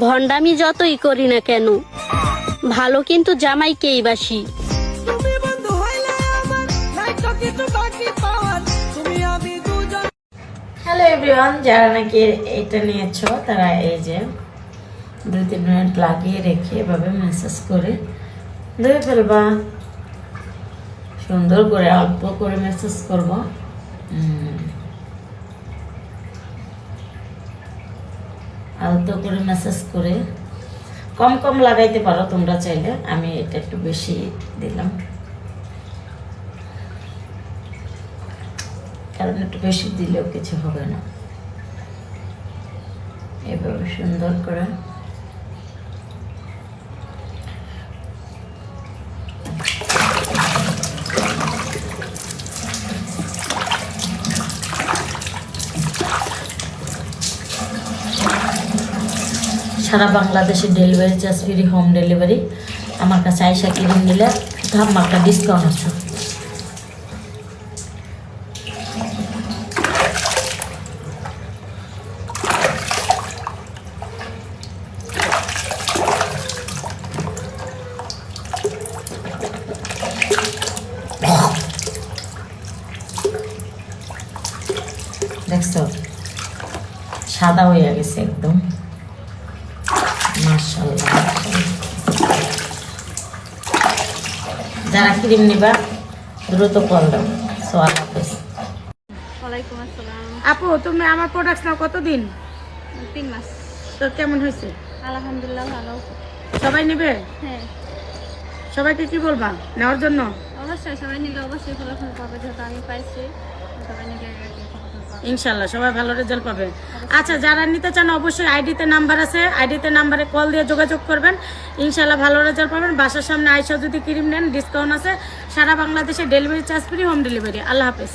ভণ্ডামি যতই করি না কেন, ভালো কিন্তু জামাইকেই বাসি। হ্যালো এভরিওয়ান, যারা নাকি এটা নিয়েছো তারা এই যে 2-3 মিনিট লাগিয়ে রেখে এভাবে ম্যাসাজ করে ধুয়ে ফেলবা। সুন্দর করে অল্প করে ম্যাসাজ করব। আলতো করে ম্যাসাজ করে কম কম লাগাইতে পারো তোমরা চাইলে, আমি এটা একটু বেশি দিলাম কারণ একটু বেশি দিলেও কিছু হবে না। এভাবে সুন্দর করে সারা বাংলাদেশে delivery charge free, home delivery. আমার কাছে আইসা কিনে নিলে ধামাকা ডিসকাউন্ট আছে। দেখছো সাদা হয়ে গেছে একদম, মাশাআল্লাহ। যারা ক্রিম নিবা দ্রুত কল দাও। সো আল্লাহ হাফেজ। ওয়ালাইকুম আসসালাম। আপু, তুমি আমার প্রোডাক্ট নাও কতদিন? 3 মাস। তো কেমন হয়েছে? আলহামদুলিল্লাহ ভালো। সবাই নেবে? হ্যাঁ, সবাইকে কি বলবা নেওয়ার জন্য? অবশ্যই সবাই নিলে অবশ্যই ফলাফল পাবে, যেহেতু আমি পাইছি। সবাই নিলে ফলাফল পাবে ইনশাল্লাহ সবাই ভালো রেজাল্ট পাবে। আচ্ছা, যারা নিতে চান অবশ্যই আইডিতে নাম্বার আছে, আইডিতে নাম্বারে কল দিয়ে যোগাযোগ করবেন। ইনশাল্লাহ ভালো রেজাল্ট পাবেন। বাসার সামনে আইসা যদি ক্রিম নেন ডিসকাউন্ট আছে। সারা বাংলাদেশে delivery charge free, home delivery. আল্লাহ হাফেজ।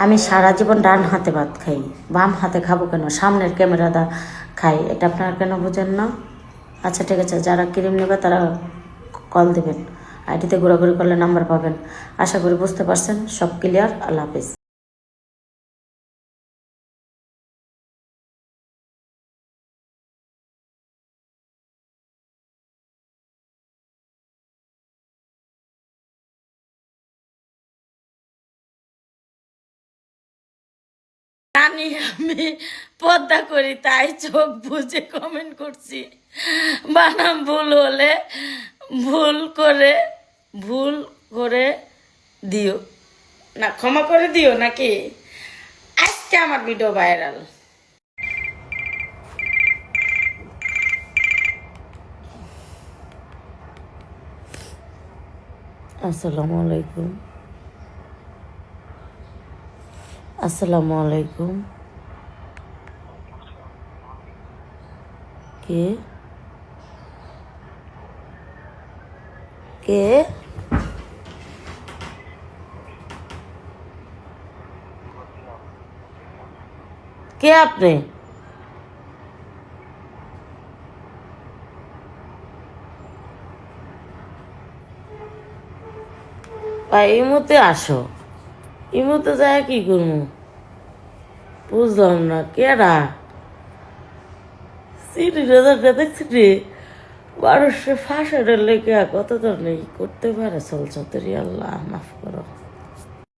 আমি সারা জীবন ডান হাতে ভাত খাই, বাম হাতে খাবো কেন? সামনের ক্যামেরাটা খাই, এটা আপনারা কেন বোঝেন না? আচ্ছা ঠিক আছে, যারা ক্রিম নেবে তারা কল দেবেন, আইডিতে ঘোরাঘুরি করলে নাম্বার পাবেন। আশা করি বুঝতে পারছেন। সব ক্লিয়ার। আল্লাহ হাফেজ। জানি আমি পর্দা করি, তাই চোখ বুঝে কমেন্ট করছি। বানাম ভুল হলে ভুল করে দিও না, ক্ষমা করে দিও নাকি। আজকে আমার ভিডিও ভাইরাল। আসসালামু আলাইকুম। আসসালামু আলাইকুম। কে কে কে আপনি? ইমুতে আসো, ইমুতে যায় কি করবো বুঝলাম না। কেডা সিটি রেজাল্টটা দেখছি রে, 1200 ফাঁসানোর লেগে কত তো নেই করতে পারে চলছতরি। আল্লাহ মাফ করো।